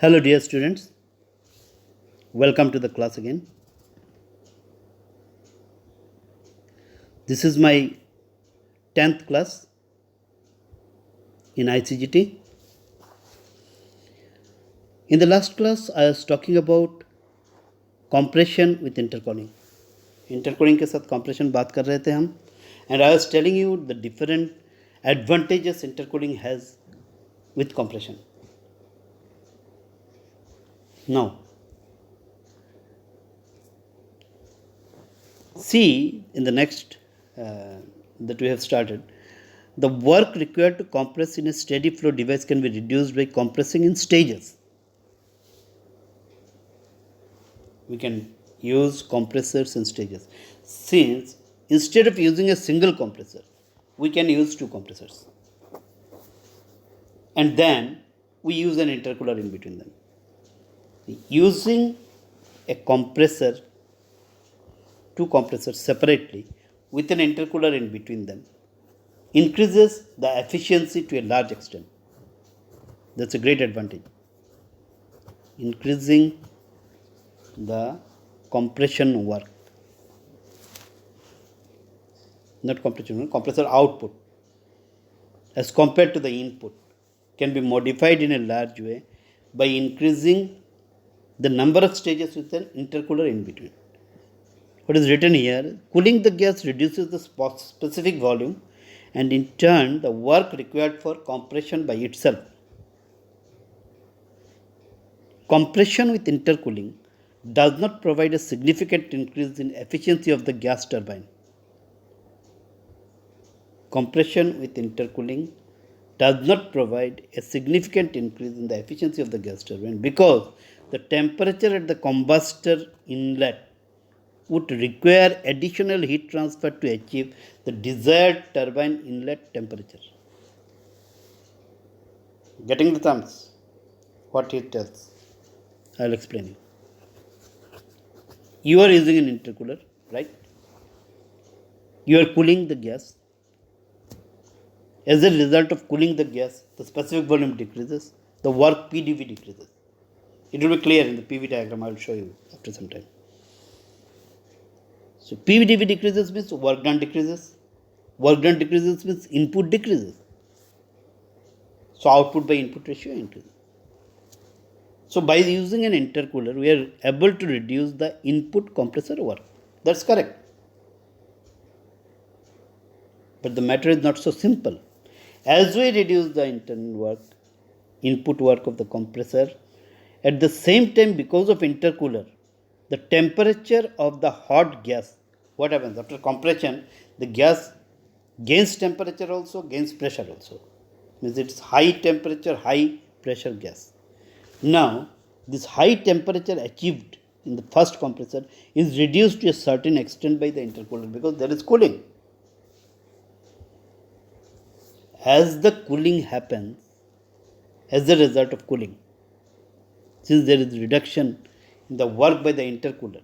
Hello dear students, welcome to the class again. This is my 10th class in ICGT. In the last class I was talking about compression with intercooling. Intercooling के साथ compression बात कर रहे थे हम, and I was telling you the different advantages intercooling has with compression. Now, see in the next that we have started, the work required to compress in a steady flow device can be reduced by compressing in stages. We can use compressors in stages. Since instead of using a single compressor, we can use two compressors. And then we use an intercooler in between them. Using a compressor, two compressors separately with an intercooler in between them increases the efficiency to a large extent. That's a great advantage. Increasing the compression work, not compression, compressor output as compared to the input can be modified in a large way by increasing the number of stages with an intercooler in between. What is written here, cooling the gas reduces the specific volume and in turn the work required for compression by itself. Compression with intercooling does not provide a significant increase in efficiency of the gas turbine. Compression with intercooling does not provide a significant increase in the efficiency of the gas turbine because the temperature at the combustor inlet would require additional heat transfer to achieve the desired turbine inlet temperature. Getting the terms? What it tells? I will explain you. You are using an intercooler, right? You are cooling the gas. As a result of cooling the gas, the specific volume decreases, the work PDV decreases. It will be clear in the PV diagram. I will show you after some time. So PDV decreases means work done decreases. Work done decreases means input decreases. So output by input ratio increases. So by using an intercooler, we are able to reduce the input compressor work. That's correct. But the matter is not so simple. As we reduce the internal work, input work of the compressor, at the same time because of intercooler, the temperature of the hot gas, what happens after compression, the gas gains temperature also, gains pressure also. Means it's high temperature, high pressure gas. Now, this high temperature achieved in the first compressor is reduced to a certain extent by the intercooler because there is cooling. As the cooling happens, as a result of cooling, since there is reduction in the work by the intercooler,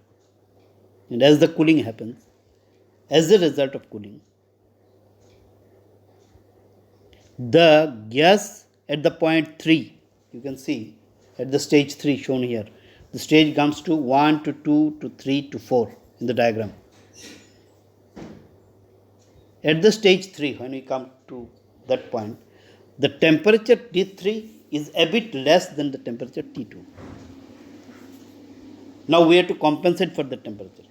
and as the cooling happens, as a result of cooling, the gas at the point 3, you can see at the stage 3 shown here, the stage comes to 1 to 2 to 3 to 4 in the diagram. At the stage 3, when we come to that point, the temperature T3 is a bit less than the temperature T2. Now we have to compensate for the temperature.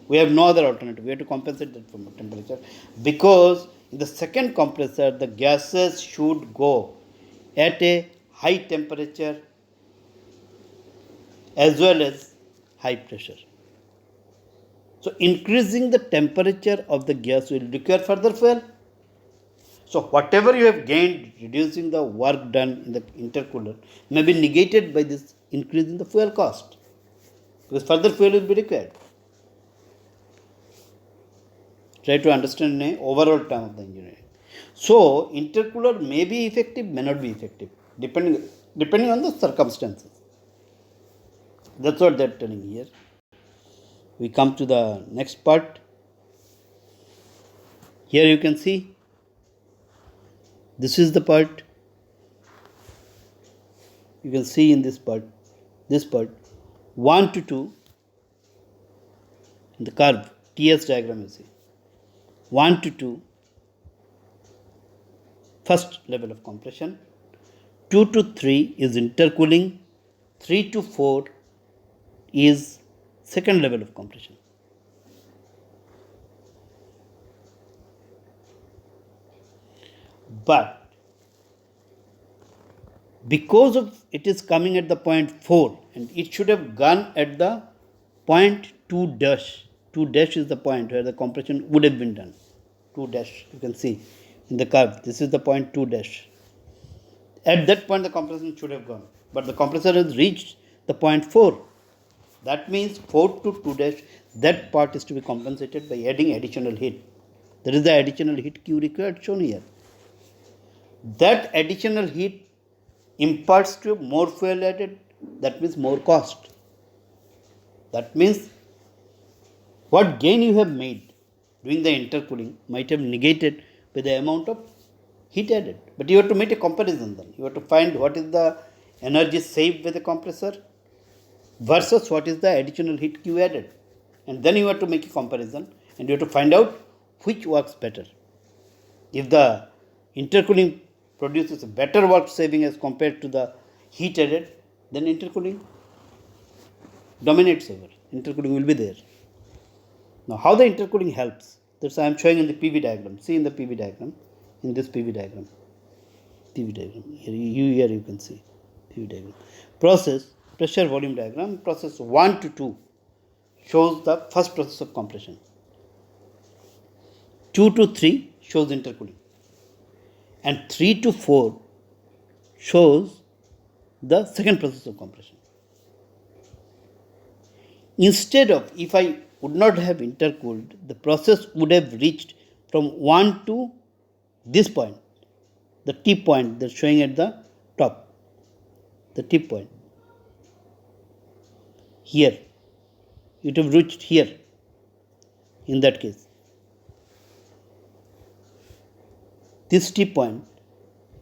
We have no other alternative. We have to compensate that from the temperature because in the second compressor, the gases should go at a high temperature as well as high pressure. So increasing the temperature of the gas will require further fuel. So whatever you have gained reducing the work done in the intercooler may be negated by this increase in the fuel cost because further fuel will be required. Try to understand in overall term of the engineering. So intercooler may be effective, may not be effective, depending on the circumstances. That's what they're telling here. We come to the next part. Here you can see, this is the part you can see in this part 1 to 2 in the curve TS diagram, you see 1 to 2 first level of compression, 2 to 3 is intercooling, 3 to 4 is second level of compression. But because of it is coming at the point 4 and it should have gone at the point 2 dash. 2 dash is the point where the compression would have been done. 2 dash, you can see in the curve, this is the point 2 dash. At that point the compression should have gone, but the compressor has reached the point 4. That means 4 to 2 dash, that part is to be compensated by adding additional heat. That is the additional heat Q required shown here. That additional heat imparts to more fuel added, that means more cost. That means what gain you have made doing the intercooling might have negated by the amount of heat added. But you have to make a comparison then. You have to find what is the energy saved by the compressor versus what is the additional heat Q added. And then you have to make a comparison and you have to find out which works better. If the intercooling produces a better work saving as compared to the heat added, then intercooling dominates over. Intercooling will be there. Now, how the intercooling helps? That's I am showing in the PV diagram. See in the PV diagram, in this PV diagram. Here you can see PV diagram. Process, pressure volume diagram, process 1 to 2 shows the first process of compression. 2 to 3 shows intercooling. And 3 to 4 shows the second process of compression. Instead of, if I would not have intercooled, the process would have reached from 1 to this point, the tip point that's showing at the top, the tip point. Here, it would have reached here in that case. This tip point,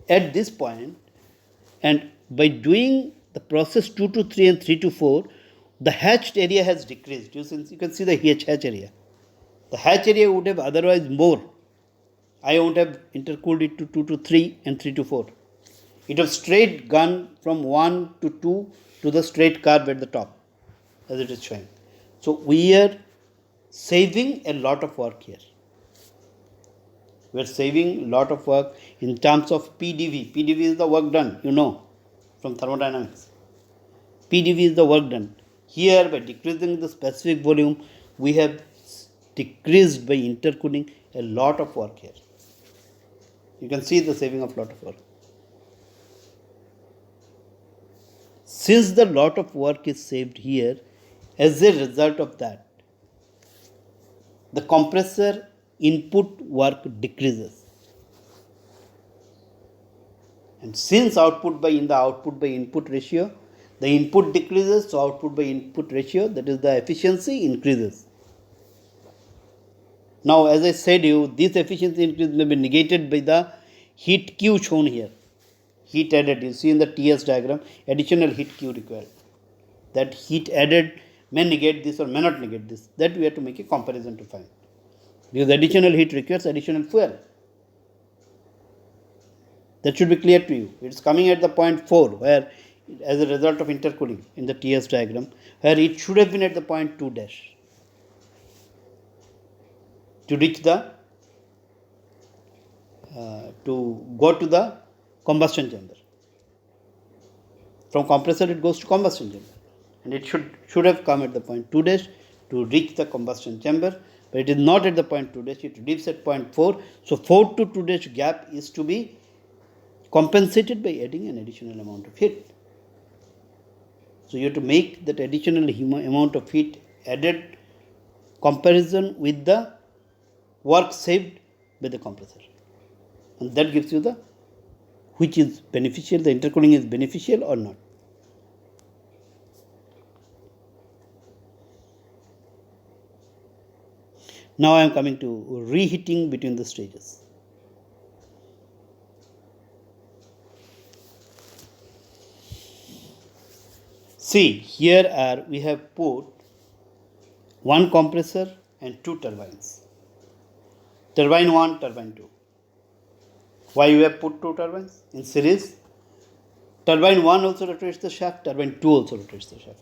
at this point, and by doing the process 2 to 3 and 3 to 4, the hatched area has decreased. You can see the hatch area. The hatch area would have otherwise more. I won't have intercooled it to 2 to 3 and 3 to 4. It would have straight gone from 1 to 2 to the straight curve at the top, as it is showing. So we are saving a lot of work here. We are saving a lot of work in terms of PDV. PDV is the work done, you know, from thermodynamics. PDV is the work done. Here, by decreasing the specific volume, we have decreased by intercooling a lot of work here. You can see the saving of lot of work. Since the lot of work is saved here, as a result of that, the compressor input work decreases. And since output by input ratio, the input decreases, so output by input ratio, that is the efficiency increases. Now, as I said you, this efficiency increase may be negated by the heat Q shown here. Heat added, you see in the TS diagram, additional heat Q required. That heat added may negate this or may not negate this. That we have to make a comparison to find. Because additional heat requires additional fuel. That should be clear to you. It's coming at the point 4, where as a result of intercooling in the TS diagram, where it should have been at the point 2 dash to reach the to go to the combustion chamber. From compressor it goes to combustion chamber, and it should have come at the point 2 dash to reach the combustion chamber, but it is not at the point 2 dash. It leaves at point 4. So 4 to 2 dash gap is to be compensated by adding an additional amount of heat. So you have to make that additional amount of heat added comparison with the work saved by the compressor, and that gives you the which is beneficial, the intercooling is beneficial or not. Now I am coming to reheating between the stages. See, here we have put one compressor and two turbines. Turbine 1, turbine 2. Why we have put two turbines in series? Turbine 1 also rotates the shaft, turbine 2 also rotates the shaft.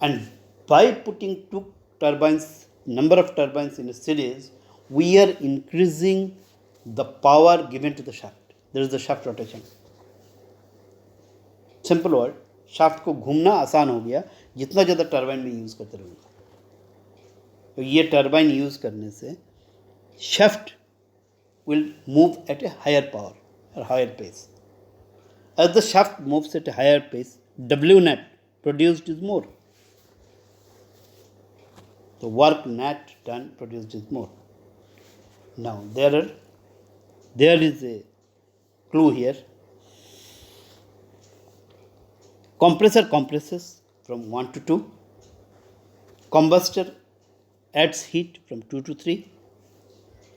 And by putting two turbines, number of turbines in a series, we are increasing the power given to the shaft. There is the shaft rotation. Simple word, shaft को घूमना आसान हो गया जितना ज़्यादा turbine में use करते रहोगे. तो ये टरबाइन यूज़ करने से shaft will move at a higher power or higher pace. As the shaft moves at a higher pace, W net produced is more. The work net done produced is more. Now there is a clue here. Compressor compresses from 1 to 2. Combustor adds heat from 2 to 3.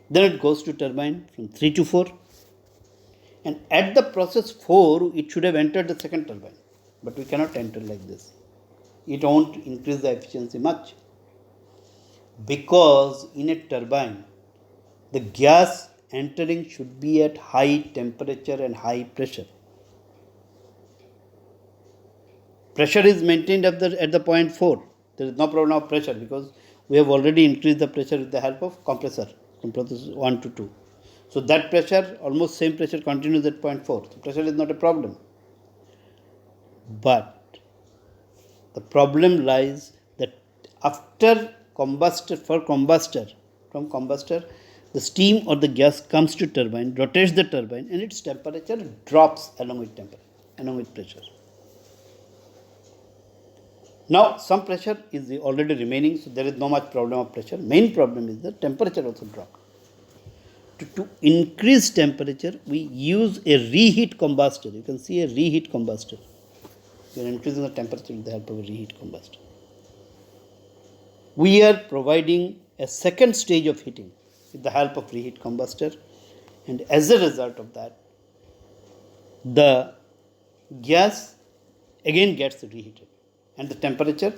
Then it goes to turbine from 3 to 4. And at the process 4, it should have entered the second turbine. But we cannot enter like this. It won't increase the efficiency much. Because in a turbine, the gas entering should be at high temperature and high pressure. Pressure is maintained at the point 4. There is no problem of pressure because we have already increased the pressure with the help of compressor from process 1 to 2. So that pressure, almost same pressure continues at point 4. So pressure is not a problem. But the problem lies that after from combustor, the steam or the gas comes to turbine, rotates the turbine, and its temperature drops along with pressure. Now some pressure is already remaining, so there is no much problem of pressure. Main problem is the temperature also dropped. To increase temperature, we use a reheat combustor. You can see a reheat combustor. We are increasing the temperature with the help of a reheat combustor. We are providing a second stage of heating with the help of reheat combustor, and as a result of that, the gas again gets reheated and the temperature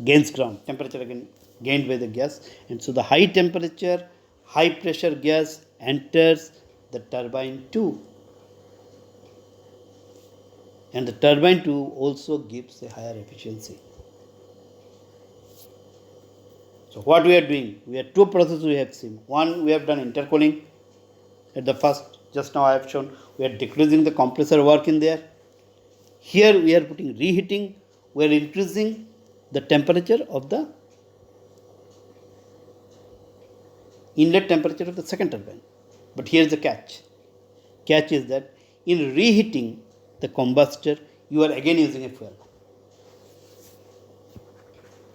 gains ground. Temperature again gained by the gas, and so the high temperature, high pressure gas enters the turbine 2, and the turbine 2 also gives a higher efficiency. So what we are doing? We have two processes we have seen. One, we have done intercooling at the first. Just now I have shown we are decreasing the compressor work in there. Here we are putting reheating. We are increasing the temperature of the inlet temperature of the second turbine. But here is the catch. Catch is that in reheating the combustor, you are again using a fuel.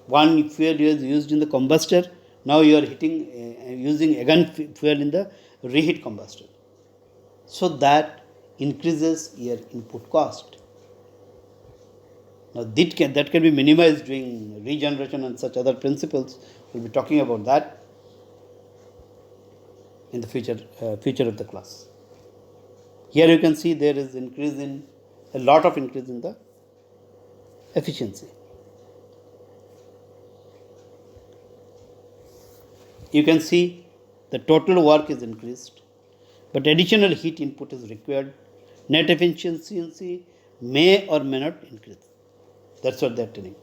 One fuel is used in the combustor. Now you are using again fuel in the reheat combustor. So that increases your input cost. Now that can be minimized doing regeneration and such other principles. We'll be talking about that in the future of the class. Here you can see there is a lot of increase in the efficiency. You can see the total work is increased, but additional heat input is required. Net efficiency may or may not increase. That's what they are telling.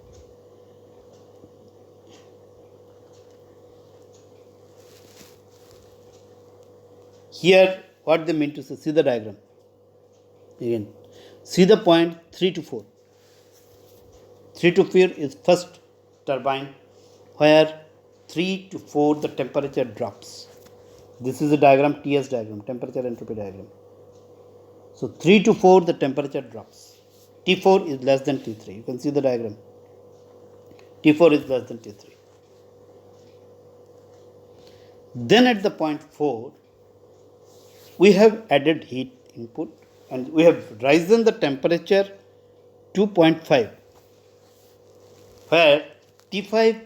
Here, what they mean to say, see the diagram. Again, see the point 3 to 4. 3 to 4 is first turbine, where 3 to 4 the temperature drops. This is the diagram, TS diagram, temperature entropy diagram. So 3 to 4 the temperature drops. T4 is less than T3. You can see the diagram. T4 is less than T3. Then at the point 4, we have added heat input and we have risen the temperature to 0.5, where T5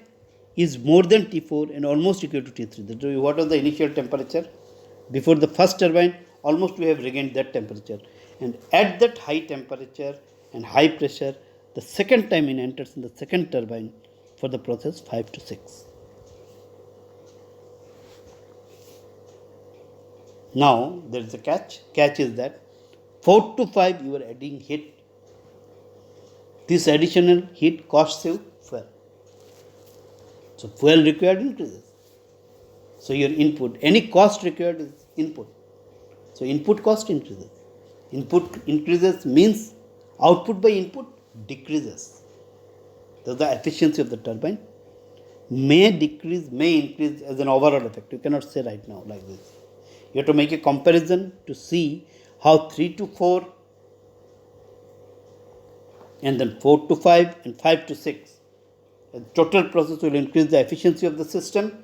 is more than T4 and almost equal to T3. What was the initial temperature? Before the first turbine, almost we have regained that temperature. And at that high temperature and high pressure, the second time it enters in the second turbine for the process 5 to 6. Now there is a catch. Catch is that 4 to 5 you are adding heat. This additional heat costs you fuel. So fuel required increases. So your input, any cost required is input. So input cost increases. Input increases means output by input decreases. Thus the efficiency of the turbine may decrease, may increase as an overall effect. You cannot say right now like this. You have to make a comparison to see how 3 to 4 and then 4 to 5 and 5 to 6. The total process will increase the efficiency of the system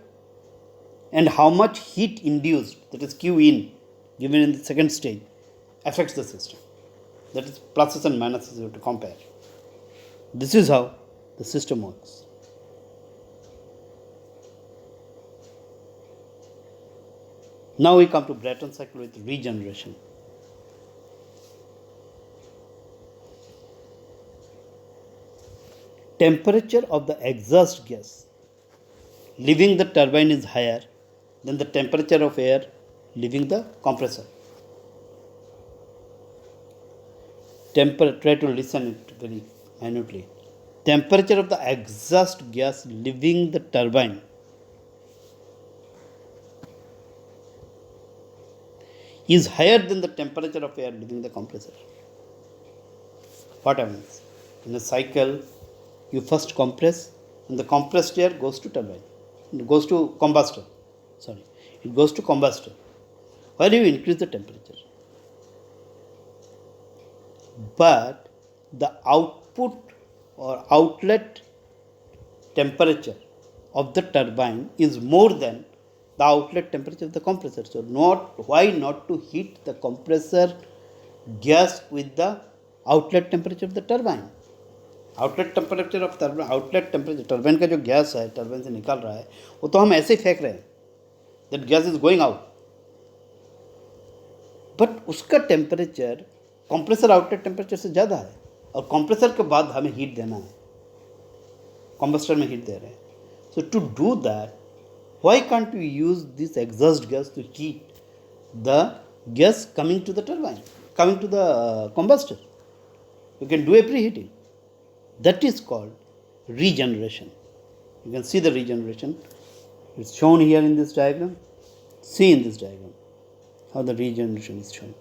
and how much heat induced, that is Q in, given in the second stage, affects the system. That is pluses and minuses you have to compare. This is how the system works. Now we come to Brayton cycle with regeneration. Temperature of the exhaust gas leaving the turbine is higher than the temperature of air leaving the compressor. Try to listen it very minutely. Temperature of the exhaust gas leaving the turbine is higher than the temperature of air leaving the compressor. What happens? In a cycle, you first compress and the compressed air goes to turbine. It goes to combustor. It goes to combustor. While you increase the temperature. But the output or outlet temperature of the turbine is more than the outlet temperature of the compressor. So why not to heat the compressor gas with the outlet temperature of the turbine? Outlet temperature of turbine, outlet temperature turbine का जो gas है turbine से निकल रहा है वो तो हम ऐसे ही फेंक रहे हैं, that gas is going out, but उसका टेम्परेचर कंप्रेसर आउटलेट टेम्परेचर से ज़्यादा है और कंप्रेसर के बाद हमें हीट देना है, कंबस्टर में हीट दे रहे हैं. So to do that why can't you use this exhaust gas to heat the gas coming to the turbine, coming to the combustor? You can do a pre heating. That is called regeneration. You can see the regeneration. It's shown here in this diagram. See in this diagram how the regeneration is shown.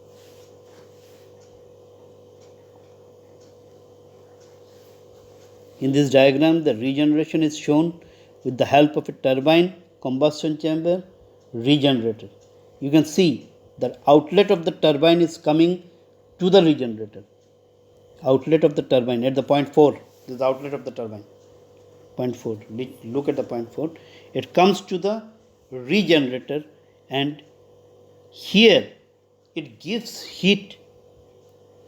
In this diagram, the regeneration is shown with the help of a turbine, combustion chamber, regenerator. You can see the outlet of the turbine is coming to the regenerator. Outlet of the turbine at the point 4. This is the outlet of the turbine. Point 4. Look at the point 4. It comes to the regenerator and here it gives heat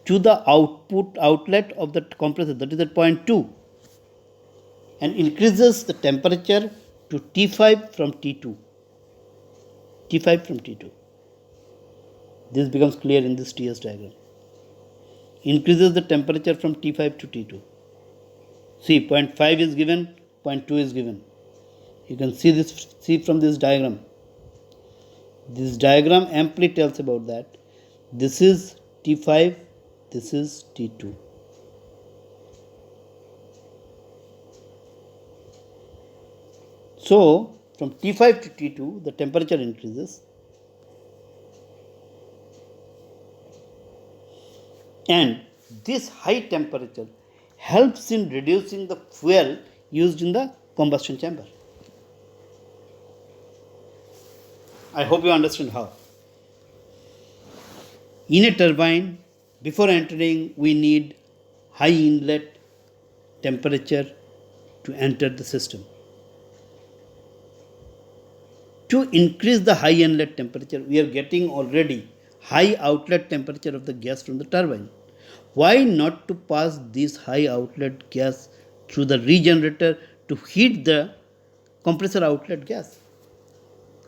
to the outlet of the compressor, that is at point 2, and increases the temperature to T5 from T2. T5 from T2. This becomes clear in this TS diagram. Increases the temperature from T5 to T2. See, point 5 is given, point 2 is given. You can see this, see from this diagram. This diagram amply tells about that. This is T5, this is T2. So, from T5 to T2, the temperature increases. And this high temperature helps in reducing the fuel used in the combustion chamber. I hope you understand how. In a turbine, before entering, we need high inlet temperature to enter the system. To increase the high inlet temperature, we are getting already high outlet temperature of the gas from the turbine. Why not to pass this high outlet gas through the regenerator to heat the compressor outlet gas?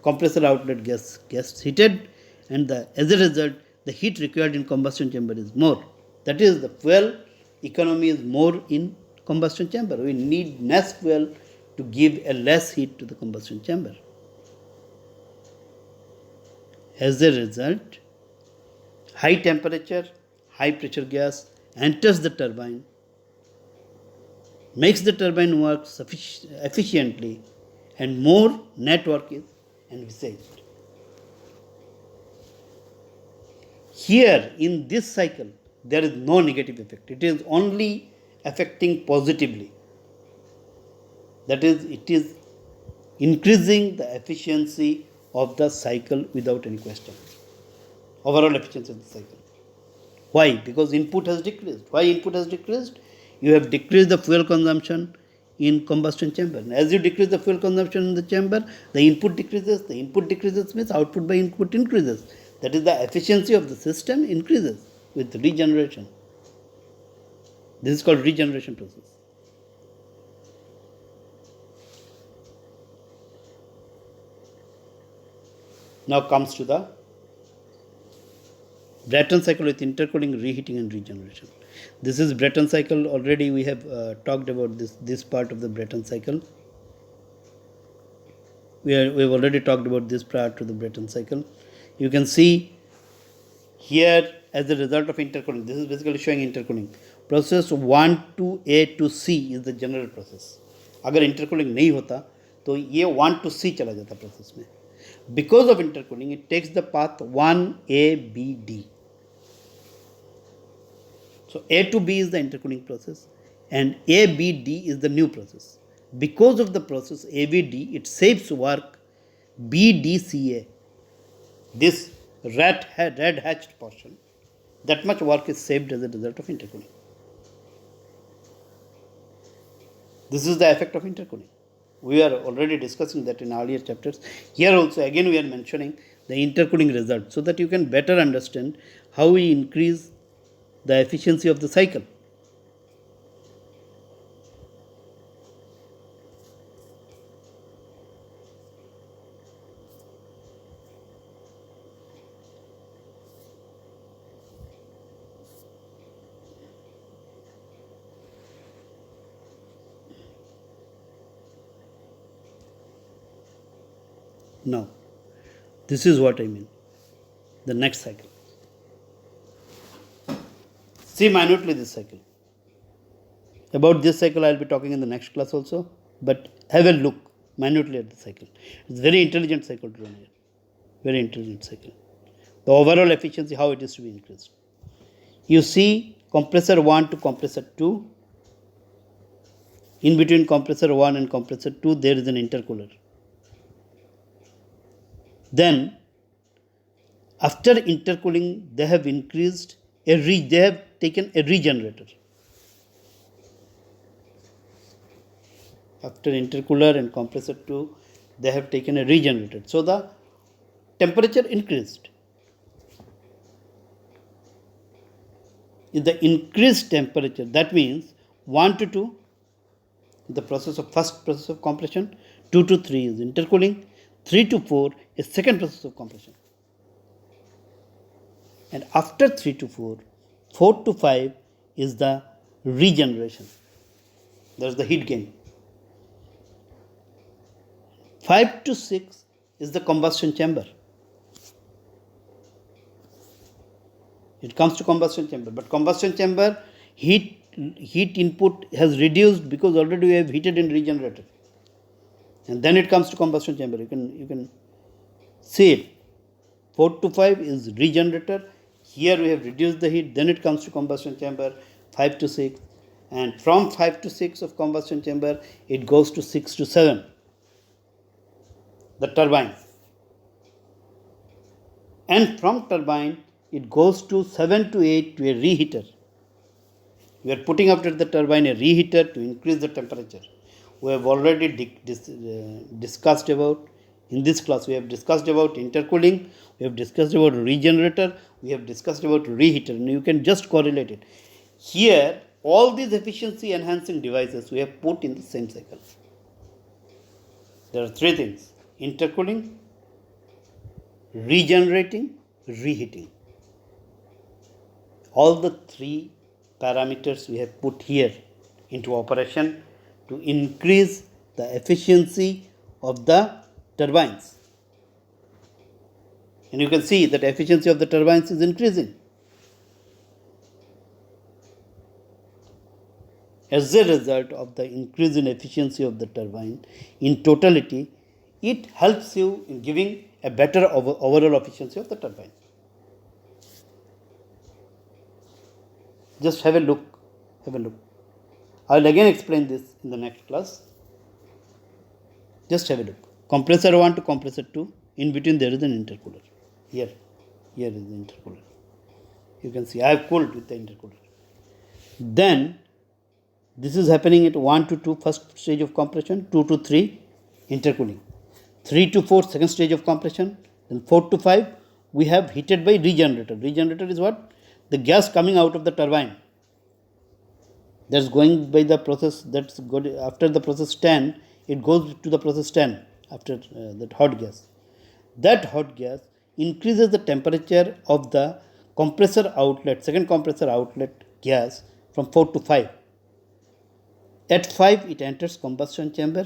Compressor outlet gas gets heated and as a result the heat required in combustion chamber is more. That is, the fuel economy is more in combustion chamber. We need less fuel to give a less heat to the combustion chamber. As a result, high temperature, high pressure gas enters the turbine, makes the turbine work efficiently, and more net work is envisaged. Here in this cycle, there is no negative effect. It is only affecting positively. That is, it is increasing the efficiency of the cycle without any question. Overall efficiency of the cycle. Why? Because input has decreased. Why input has decreased? You have decreased the fuel consumption in combustion chamber. And as you decrease the fuel consumption in the chamber, the input decreases. The input decreases means output by input increases. That is, the efficiency of the system increases with regeneration. This is called regeneration process. Now comes to the Brayton cycle with intercooling, reheating and regeneration. This is Brayton cycle. Already we have talked about this part of the Brayton cycle. We have already talked about this prior to the Brayton cycle. You can see here as a result of intercooling, this is basically showing intercooling. Process 1 to A to C is the general process. अगर intercooling नहीं होता तो ये 1 to C चला जाता process में. Because of intercooling, it takes the path 1A, B, D. So A to B is the intercooling process and A, B, D is the new process. Because of the process A, B, D, it saves work B, D, C, A. This red hatched portion, that much work is saved as a result of intercooling. This is the effect of intercooling. We are already discussing that in earlier chapters. Here also again we are mentioning the intercooling result so that you can better understand how we increase the efficiency of the cycle. Now, this is what I mean. The next cycle. See minutely this cycle. About this cycle I will be talking in the next class also, but have a look minutely at the cycle. It's a very intelligent cycle to run here. Very intelligent cycle. The overall efficiency, how it is to be increased. You see compressor 1 to compressor 2. In between compressor 1 and compressor 2, there is an intercooler. Then, after intercooling, they have increased they have taken a regenerator. After intercooler and compressor 2, they have taken a regenerator. So the temperature increased. In the increased temperature, that means 1 to 2, the first process of compression, 2 to 3 is intercooling, 3 to 4 is second process of compression. And after 3 to 4, 4 to 5 is the regeneration. That is the heat gain. 5 to 6 is the combustion chamber. It comes to combustion chamber, but combustion chamber heat input has reduced because already we have heated in regenerator. And then it comes to combustion chamber. You can see it. 4 to 5 is regenerator. Here we have reduced the heat. Then it comes to combustion chamber. 5 to 6. And from 5 to 6 of combustion chamber, it goes to 6 to 7. The turbine. And from turbine, it goes to 7 to 8 to a reheater. We are putting after the turbine a reheater to increase the temperature. We have already discussed about, in this class we have discussed about intercooling, we have discussed about regenerator, we have discussed about reheater, and you can just correlate it. Here, all these efficiency enhancing devices we have put in the same cycle. There are three things: intercooling, regenerating, reheating. All the three parameters we have put here into operation to increase the efficiency of the turbines. And you can see that efficiency of the turbines is increasing. As a result of the increase in efficiency of the turbine, in totality, it helps you in giving a better overall efficiency of the turbine. Just have a look. I will again explain this in the next class. Just have a look. Compressor 1 to compressor 2. In between there is an intercooler. Here is the intercooler. You can see I have cooled with the intercooler. Then this is happening at 1 to 2 first stage of compression, 2 to 3 intercooling, 3 to 4 second stage of compression, then 4 to 5 we have heated by regenerator. Regenerator is what? The gas coming out of the turbine. That's going by the process that's good after the process 10, it goes to the process 10 after that hot gas. That hot gas increases the temperature of the compressor outlet, second compressor outlet gas from 4 to 5. At 5 it enters combustion chamber.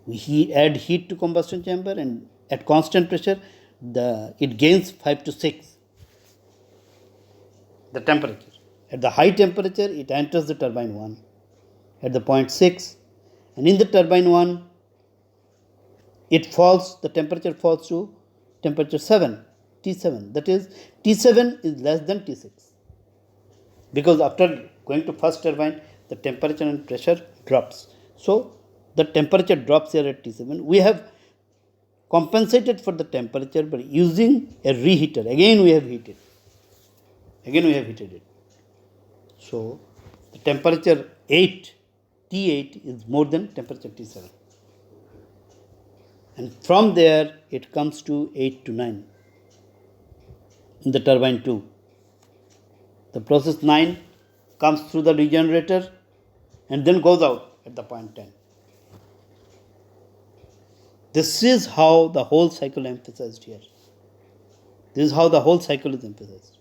We add heat to combustion chamber, and at constant pressure it gains 5 to 6 the temperature. At the high temperature it enters the turbine 1 at the point 6, and in the turbine 1 the temperature falls to temperature 7, T7. That is, T7 is less than T6, because after going to first turbine the temperature and pressure drops. So the temperature drops here at T7. We have compensated for the temperature by using a reheater. Again we have heated it. So the temperature 8, T8 is more than temperature T7. And from there it comes to 8 to 9 in the turbine 2. The process 9 comes through the regenerator and then goes out at the point 10. This is how the whole cycle emphasized here. This is how the whole cycle is emphasized.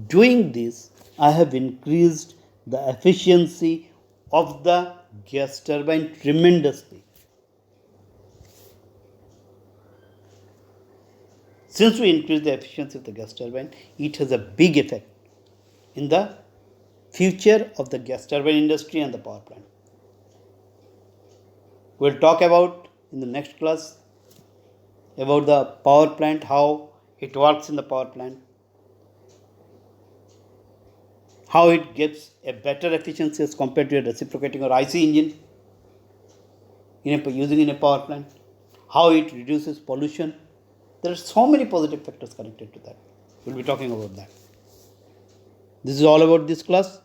Doing this, I have increased the efficiency of the gas turbine tremendously. Since we increase the efficiency of the gas turbine, it has a big effect in the future of the gas turbine industry and the power plant. We'll talk about in the next class about the power plant, how it works in the power plant, how it gets a better efficiency as compared to a reciprocating or IC engine using in a power plant, how it reduces pollution. There are so many positive factors connected to that. We'll be talking about that. This is all about this class.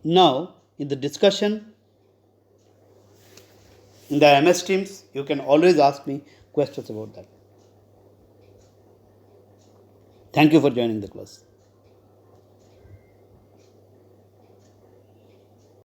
Now, in the discussion, in the MS Teams, you can always ask me questions about that. Thank you for joining the class.